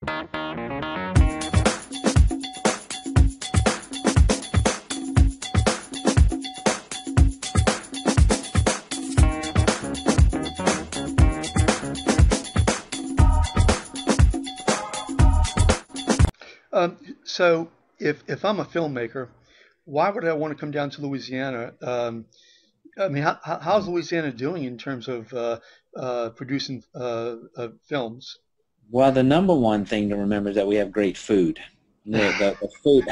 So if I'm a filmmaker, why would I want to come down to Louisiana? I mean, how's Louisiana doing in terms of producing films? Well, the number one thing to remember is that we have great food. The food,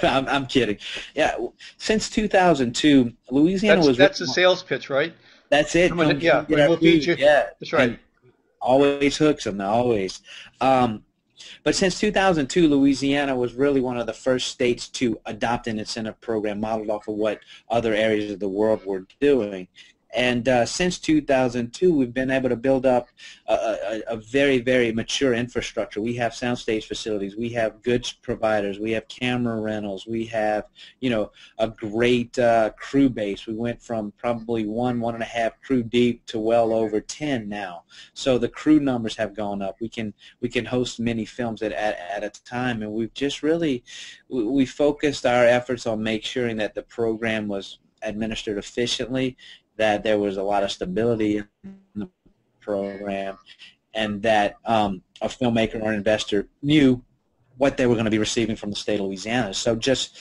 I'm kidding. Yeah, since 2002, Louisiana was really, That's a sales pitch, right? that's it. Yeah, Come I get mean, our we'll feed food. you. Yeah, That's right. and always hooks them, always. Um, but since 2002, Louisiana was really one of the first states to adopt an incentive program modeled off of what other areas of the world were doing. And since 2002, we've been able to build up a very, very mature infrastructure. We have soundstage facilities. We have goods providers. We have camera rentals. We have, a great crew base. We went from probably one and a half crew deep to well over 10 now. So the crew numbers have gone up. We can host many films at a time, and we've just really we focused our efforts on making sure that the program was administered efficiently, that there was a lot of stability in the program, and that a filmmaker or an investor knew what they were going to be receiving from the state of Louisiana. So just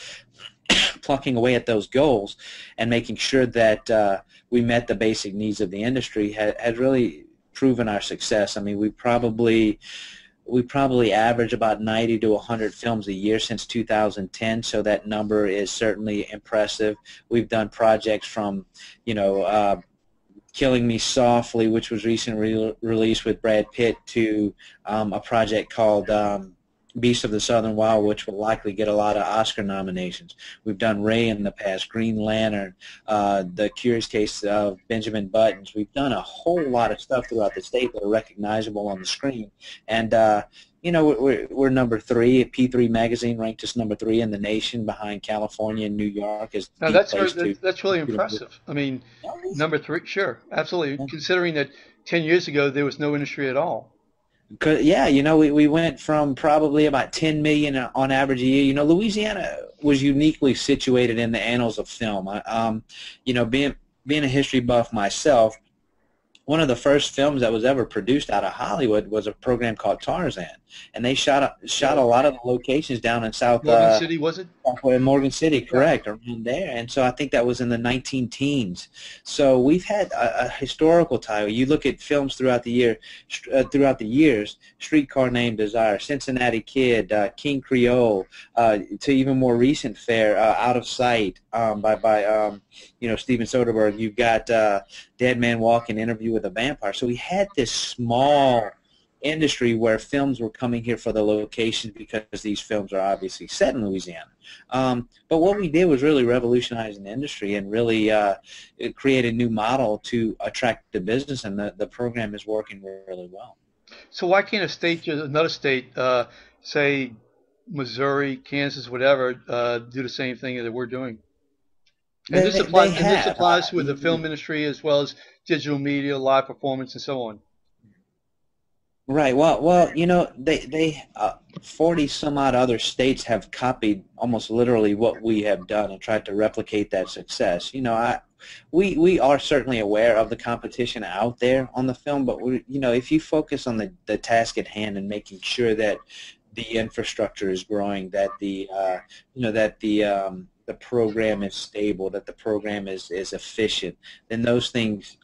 plucking away at those goals and making sure that we met the basic needs of the industry has really proven our success. I mean, we probably average about 90 to 100 films a year since 2010, so that number is certainly impressive. We've done projects from, Killing Me Softly, which was recently released with Brad Pitt, to a project called Beast of the Southern Wild, which will likely get a lot of Oscar nominations. We've done Ray in the past, Green Lantern, The Curious Case of Benjamin Buttons. We've done a whole lot of stuff throughout the state that are recognizable on the screen. And, we're number three. P3 Magazine ranked us number three in the nation, behind California and New York as Now the that's place to. that's really impressive. I mean, number three, sure, absolutely. Considering that 10 years ago there was no industry at all. Yeah, we went from probably about 10 million on average a year. Louisiana was uniquely situated in the annals of film. Being a history buff myself, one of the first films that was ever produced out of Hollywood was a program called Tarzan, and they shot a Really? lot of the locations down in South Morgan City, was it? in Morgan City, Yeah. correct, around there. And so I think that was in the 19 teens. So we've had a historical tie. You look at films throughout the years, Streetcar Named Desire, Cincinnati Kid, King Creole, to even more recent fare, Out of Sight, by Steven Soderbergh. You've got Dead Man Walking, Interview with a Vampire. So we had this small industry where films were coming here for the locations because these films are obviously set in Louisiana. But what we did was really revolutionize the industry and really create a new model to attract the business, and the program is working really well. So why can't another state, say Missouri, Kansas, whatever, do the same thing that we're doing? They And this have. applies with the film industry as well as digital media, live performance, and so on. Right. Well, they 40 some odd other states have copied almost literally what we have done and tried to replicate that success. We are certainly aware of the competition out there on the film, but if you focus on the task at hand and making sure that the infrastructure is growing, that the program is stable, that the program is efficient, then those things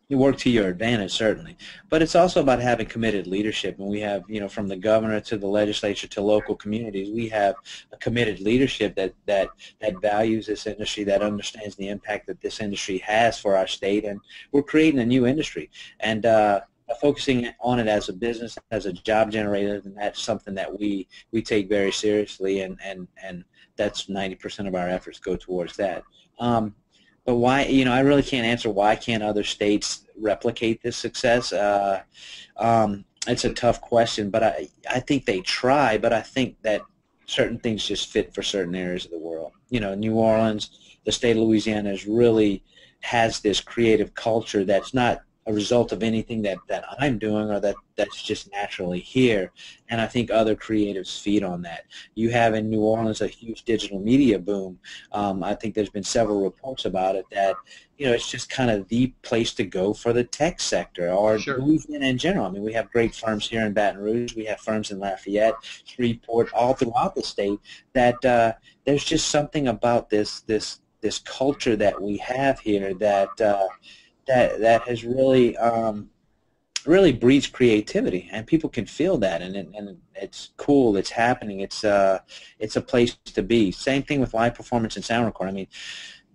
you work to your advantage, certainly. But it's also about having committed leadership, and we have, from the governor to the legislature to local communities, we have a committed leadership that values this industry, that understands the impact that this industry has for our state, and we're creating a new industry. And focusing on it as a business, as a job generator, and that's something that we take very seriously, and that's 90% of our efforts go towards that. But why? I really can't answer why can't other states replicate this success. It's a tough question, but I think they try. But I think that certain things just fit for certain areas of the world. New Orleans, the state of Louisiana, has this creative culture that's not a result of anything that I'm doing or that's just naturally here. And I think other creatives feed on that. You have in New Orleans a huge digital media boom. I think there's been several reports about it that, it's just kind of the place to go for the tech sector or Sure. Louisiana in general. I mean, we have great firms here in Baton Rouge. We have firms in Lafayette, Shreveport, all throughout the state that there's just something about this culture that we have here that has really breeds creativity, and people can feel that, and it's cool. It's happening. It's a place to be. Same thing with live performance and sound recording. I mean,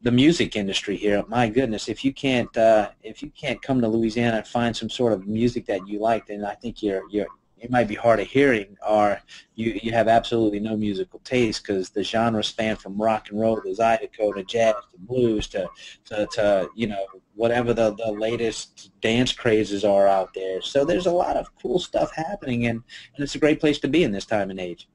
the music industry here, my goodness, if you can't come to Louisiana and find some sort of music that you like, then I think you might be hard of hearing, or you have absolutely no musical taste, because the genres span from rock and roll to zydeco to jazz to blues to whatever the latest dance crazes are out there. So there's a lot of cool stuff happening, and it's a great place to be in this time and age.